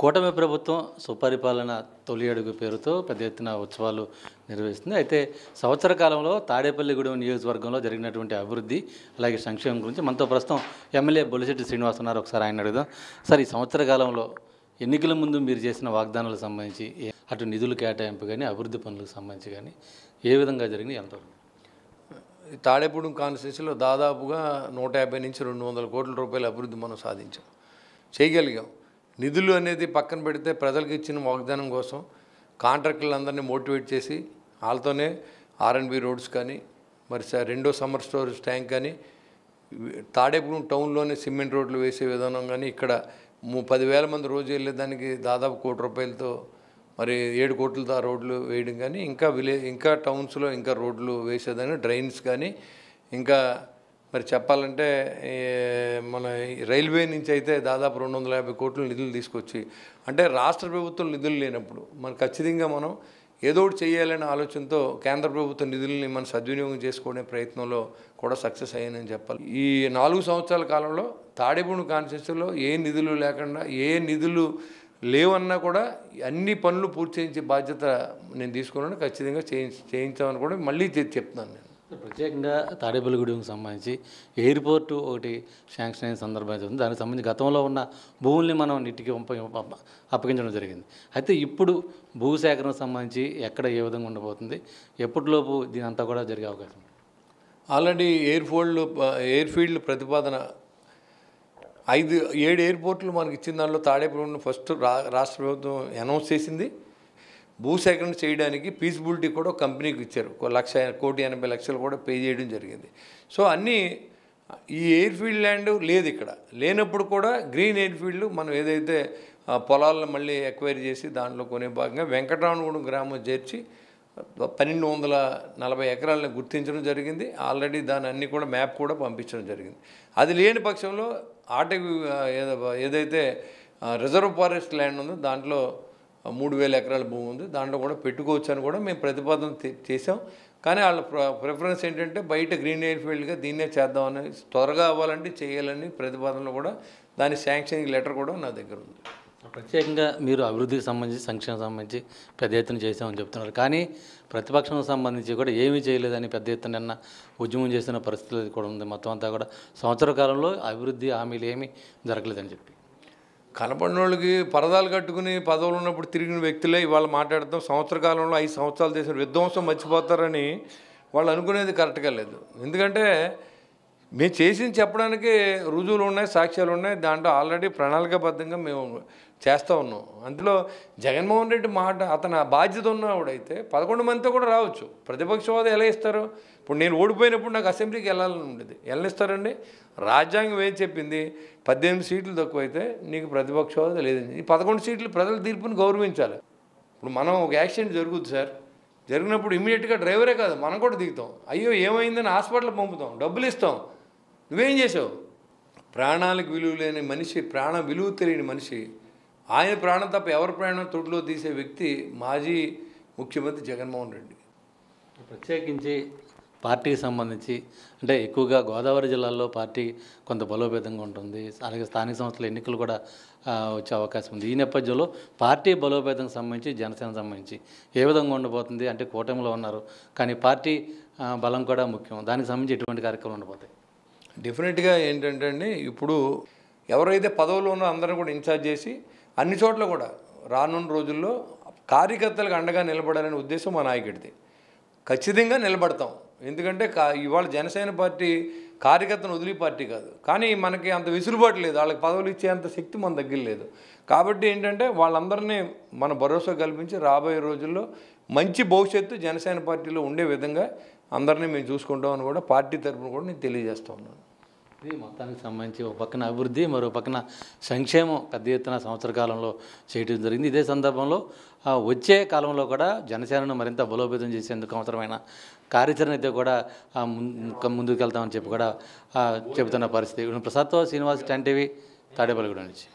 కూటమి ప్రభుత్వం సుపరిపాలన తొలి అడుగు పేరుతో పెద్ద ఎత్తున ఉత్సవాలు నిర్వహిస్తుంది. అయితే సంవత్సర కాలంలో తాడేపల్లిగూడెం నియోజకవర్గంలో జరిగినటువంటి అభివృద్ధి అలాగే సంక్షేమం గురించి మనతో ప్రస్తుతం ఎమ్మెల్యే బొలిశెట్టి శ్రీనివాస్ ఉన్నారు. ఒకసారి ఆయన అడుగుదాం. సార్, ఈ సంవత్సర కాలంలో ఎన్నికల ముందు మీరు చేసిన వాగ్దానాలకు సంబంధించి అటు నిధులు కేటాయింపు కానీ అభివృద్ధి పనులకు సంబంధించి కానీ ఏ విధంగా జరిగినాయి ఎంతవరకు? తాడేపూడెం కాన్స్టిట్యూన్సీలో దాదాపుగా 150 నుంచి 200 కోట్ల రూపాయల అభివృద్ధి మనం సాధించాం, చేయగలిగాం. నిధులు అనేది పక్కన పెడితే ప్రజలకు ఇచ్చిన వాగ్దానం కోసం కాంట్రాక్టర్లందరినీ మోటివేట్ చేసి వాళ్ళతోనే ఆర్ఎండ్బి రోడ్స్ కానీ మరి రెండో సమ్మర్ స్టోరేజ్ ట్యాంక్ కానీ తాడేపూడెం టౌన్లోనే సిమెంట్ రోడ్లు వేసే విధానం కానీ ఇక్కడ 10,000 మంది రోజు వెళ్ళేదానికి దాదాపు 1 కోటి రూపాయలతో మరి 7 కోట్లతో ఆ రోడ్లు వేయడం కానీ ఇంకా టౌన్స్లో ఇంకా రోడ్లు వేసేదాన్ని డ్రైన్స్ కానీ ఇంకా మరి చెప్పాలంటే మన రైల్వే నుంచి అయితే దాదాపు 250 కోట్ల నిధులు తీసుకొచ్చి అంటే రాష్ట్ర ప్రభుత్వం నిధులు లేనప్పుడు మనం ఖచ్చితంగా మనం ఏదో ఒకటి చేయాలనే ఆలోచనతో కేంద్ర ప్రభుత్వ నిధుల్ని మనం సద్వినియోగం చేసుకునే ప్రయత్నంలో కూడా సక్సెస్ అయ్యానని చెప్పాలి. ఈ 4 సంవత్సరాల కాలంలో తాడేపూడెం కాన్స్టిట్యూన్సీలో ఏ నిధులు లేకుండా ఏ నిధులు లేవన్నా కూడా అన్ని పనులు పూర్తి చేయించే బాధ్యత నేను తీసుకున్నాను. ఖచ్చితంగా చేయించామని కూడా మళ్ళీ చెప్తున్నాను. నేను ప్రత్యేకంగా తాడేపల్లిగూడెంకి సంబంధించి ఎయిర్పోర్టు ఒకటి శాంక్షన్ అయిన సందర్భం ఉంది. దానికి సంబంధించి గతంలో ఉన్న భూముల్ని మనం నీటికి అప్పగించడం జరిగింది. అయితే ఇప్పుడు భూసేకరణకు సంబంధించి ఎక్కడ ఏ విధంగా ఉండబోతుంది, ఎప్పటిలోపు దీని అంతా కూడా జరిగే అవకాశం ఉంది? ఆల్రెడీ ఎయిర్ఫీల్డ్ ప్రతిపాదన 7 ఎయిర్పోర్ట్లు మనకి ఇచ్చిన దానిలో తాడేపల్లి ఫస్ట్ రాష్ట్ర ప్రభుత్వం అనౌన్స్ చేసింది. భూసేకరణ చేయడానికి ఫీజిబిలిటీ కూడా కంపెనీకి ఇచ్చారు. 1,80,00,000 కూడా పే చేయడం జరిగింది. సో అన్నీ ఈ ఎయిర్ఫీల్డ్ ల్యాండ్ లేదు, ఇక్కడ లేనప్పుడు కూడా గ్రీన్ ఎయిర్ఫీల్డ్ మనం ఏదైతే పొలాలను మళ్ళీ ఎక్వైర్ చేసి దాంట్లో కొనే భాగంగా వెంకటరామగూడెం గ్రామం చేర్చి 1,240 ఎకరాలను గుర్తించడం జరిగింది. ఆల్రెడీ దాని అన్నీ కూడా మ్యాప్ కూడా పంపించడం జరిగింది. అది లేని పక్షంలో ఏదైతే రిజర్వ్ ఫారెస్ట్ ల్యాండ్ ఉందో దాంట్లో 3,000 ఎకరాల భూమి ఉంది, దాంట్లో కూడా పెట్టుకోవచ్చు అని కూడా మేము ప్రతిపాదన చేసాం. కానీ వాళ్ళ ప్రిఫరెన్స్ ఏంటంటే బయట గ్రీన్ ఎయిర్ఫీల్డ్గా దీన్నే చేద్దామని, త్వరగా అవ్వాలంటే చేయాలని ప్రతిపాదనలో కూడా దాని శాంక్షనింగ్ లెటర్ కూడా నా దగ్గర ఉంది. ప్రత్యేకంగా మీరు అభివృద్ధికి సంబంధించి సంక్షేమం సంబంధించి పెద్ద ఎత్తున చేసామని చెప్తున్నారు. కానీ ప్రతిపక్షం సంబంధించి కూడా ఏమీ చేయలేదని పెద్ద ఎత్తున ఉద్యమం చేసిన పరిస్థితులు కూడా ఉంది. మొత్తం అంతా కూడా సంవత్సర కాలంలో అభివృద్ధి హామీలు ఏమీ జరగలేదని చెప్పి కనపడిన వాళ్ళకి పరదాలు కట్టుకుని పదవులు ఉన్నప్పుడు తిరిగిన వ్యక్తులే ఇవాళ మాట్లాడతాం. సంవత్సర కాలంలో 5 సంవత్సరాలు చేసిన విధ్వంసం మర్చిపోతారని వాళ్ళు అనుకునేది కరెక్ట్గా లేదు. ఎందుకంటే మేము చేసింది చెప్పడానికి రుజువులు ఉన్నాయి, సాక్ష్యాలు ఉన్నాయి. దాంట్లో ఆల్రెడీ ప్రణాళికాబద్ధంగా మేము చేస్తూ ఉన్నాం. అందులో జగన్మోహన్ రెడ్డి మాట అతను బాధ్యత ఉన్నవాడైతే 11 మందితో కూడా రావచ్చు. ప్రతిపక్ష హోదా ఎలా ఇస్తారు? ఇప్పుడు నేను ఓడిపోయినప్పుడు నాకు అసెంబ్లీకి వెళ్ళాలని ఉండేది, వెళ్ళనిస్తారండి? రాజ్యాంగం ఏం చెప్పింది? 18 సీట్లు తక్కువైతే నీకు ప్రతిపక్ష హోదా లేదండి. ఈ 11 సీట్లు ప్రజల తీర్పుని గౌరవించాలి. ఇప్పుడు మనం ఒక యాక్సిడెంట్ జరుగుతుంది సార్, జరిగినప్పుడు ఇమీడియట్గా డ్రైవరే కాదు మనం కూడా దిగుతాం. అయ్యో ఏమైందని హాస్పిటల్ పంపుతాం, డబ్బులు ఇస్తాం. నువ్వేం చేసావు? ప్రాణాలకు విలువ లేని మనిషి, ప్రాణ విలువ తెలియని మనిషి, ఆయన ప్రాణం తప్ప ఎవరి ప్రాణం తొడిలో తీసే వ్యక్తి మాజీ ముఖ్యమంత్రి జగన్మోహన్ రెడ్డి. ప్రత్యేకించి పార్టీకి సంబంధించి అంటే ఎక్కువగా గోదావరి జిల్లాలో పార్టీ కొంత బలోపేతంగా ఉంటుంది. అలాగే స్థానిక సంస్థల ఎన్నికలు కూడా వచ్చే అవకాశం ఉంది. ఈ నేపథ్యంలో పార్టీ బలోపేతంకి సంబంధించి జనసేన సంబంధించి ఏ విధంగా ఉండబోతుంది? అంటే కూటమిలో ఉన్నారు కానీ పార్టీ బలం కూడా ముఖ్యం. దానికి సంబంధించి ఎటువంటి కార్యక్రమాలు ఉండబోతాయి? డెఫినెట్గా ఏంటంటే అండి, ఇప్పుడు ఎవరైతే పదవులు ఉన్నారో అందరూ కూడా ఇన్ఛార్జ్ చేసి అన్ని చోట్ల కూడా రానున్న రోజుల్లో కార్యకర్తలకు అండగా నిలబడాలనే ఉద్దేశం మా నాయకుడిది. ఖచ్చితంగా నిలబడతాం. ఎందుకంటే ఇవాళ జనసేన పార్టీ కార్యకర్తను వదిలే పార్టీ కాదు. కానీ మనకి అంత విసులుబాటు లేదు, వాళ్ళకి పదవులు ఇచ్చేంత శక్తి మన దగ్గర లేదు. కాబట్టి ఏంటంటే వాళ్ళందరినీ మన భరోసా కల్పించి రాబోయే రోజుల్లో మంచి భవిష్యత్తు జనసేన పార్టీలో ఉండే విధంగా అందరినీ మేము చూసుకుంటామని కూడా పార్టీ తరఫున కూడా నేను తెలియజేస్తూ ఉన్నాను. ఇది మొత్తానికి సంబంధించి ఒక పక్కన అభివృద్ధి, మరో పక్కన సంక్షేమం పెద్ద ఎత్తున సంవత్సర కాలంలో చేయడం జరిగింది. ఇదే సందర్భంలో వచ్చే కాలంలో కూడా జనసేనను మరింత బలోపేతం చేసేందుకు అవసరమైన కార్యాచరణ అయితే కూడా ముందుకు వెళ్తామని చెప్పి కూడా చెబుతున్న పరిస్థితి. ప్రసాద్తో శ్రీనివాస్, 10 టీవీ, తాడేపల్లిగూడెం నుంచి.